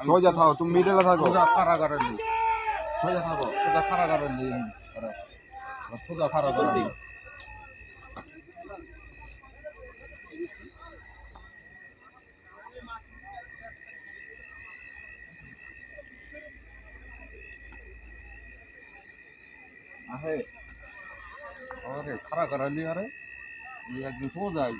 সোজা থাকো, তুমি মিডলে থাকো। সোজা খাড়া করেন নি, সোজা থাকো। সোজা খাড়া করেন নি, সোজা খাড়া করেন নি। आहे अरे खरा करायली अरे एकदम सोजा आहे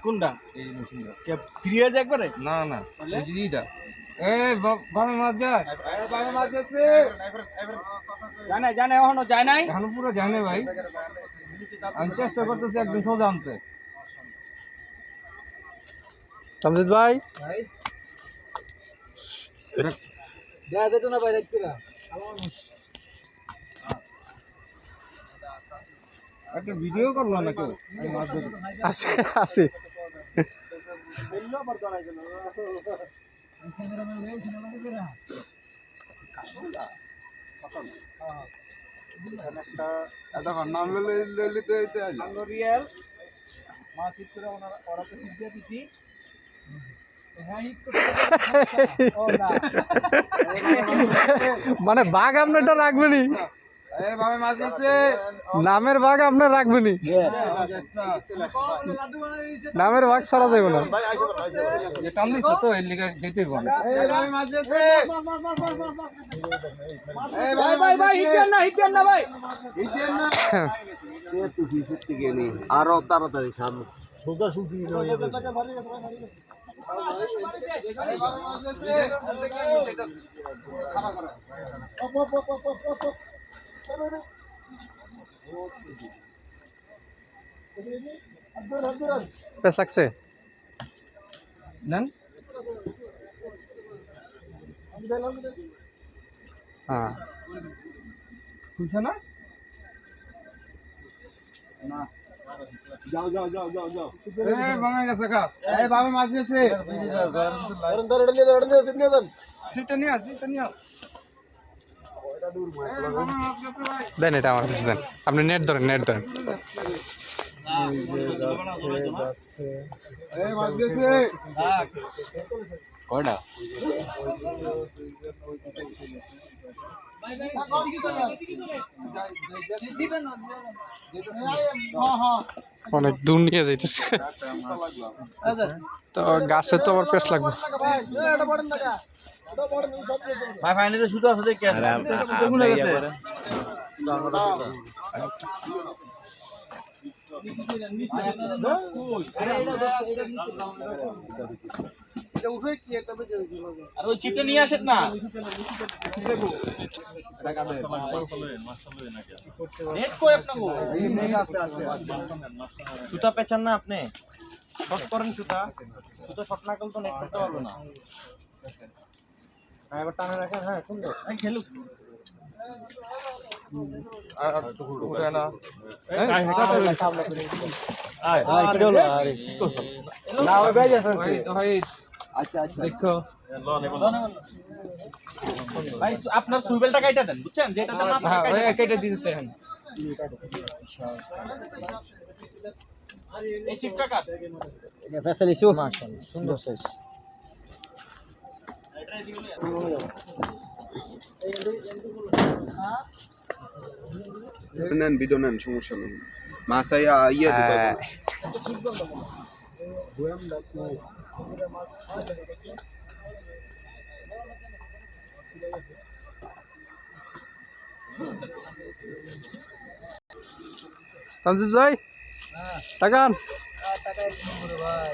কোনটা এই মেশিনটা ফ্রি হয়ে যায় একবারে না না এইটা এই বাবা মাছ যায় বাবা মাছ যাচ্ছে জানে এখনো যায় নাই এখন পুরো জানে ভাই আমি চেষ্টা করতেছি একদম সোজা আনতে তামজিদ ভাই দেখা যেত না ভাই দেখতে না একটা ভিডিও করলো না কেউ আমি মাছ ধরি আছে আছে দেখো নাম লিতে রিয়েল মাছ হিট করে ওরা তো সিট দিয়ে দিছি মানে বাঘ আপনারটা রাখবেনি ভাবে মাছ দিচ্ছে। নামের বাঘ আপনার রাখবেনি নামের বাঘ ছাড়া যাবে না টান দিচ্ছে তো এর লিগে যেতেই পারে ভাবে মাছ দিচ্ছে। ভাই ভাই ভাই হিটেন না ভাই আরো তাড়াতাড়ি সামনে সোজা সুজি পেস লাগছে নেন হ্যাঁ খুলছে না যাও যাও যাও যাও যাও এই ভাঙা গেছে কা এই ভাবে মাছ দিচ্ছে। সিটটা নিয়ে আস সিটটা নিয়ে আস দেন এটা আমার কাছে দেন আপনি নেট ধরেন এই মাছ দিচ্ছে। কয়টা অনেক দূর নিয়ে যাইতেছে তো গাছে তো আবার পেস লাগবে ভাই ফাইনালি শুধু আছে দেখে ভুলে গেছে আর ওই চিপটা নিয়ে আসেন না নেট কই আপনাগো সুতা পেছান না আপনি শর্ট করেন সুতা শর্ট না করলে তো নেট করতে পারবে না এবার টানে রাখেন হ্যাঁ সুন্দর খেলুক আর উঠে না দেখো ভাই আপনার সুইবেলটা কাইটা দেন বুঝছেন যেটাতে মাছ হ্যাঁ কেটে দিতেছে এখন এই চিপটা কাট এটা ফেসাল ইস্যু মাশাআল্লাহ সুন্দর সাইজ নেন ভিডিও নেন, সমস্যা নেই। মাছ ইয়ে তামজিদ ভাই টাকান টাকা 1 নম্বরে ভাই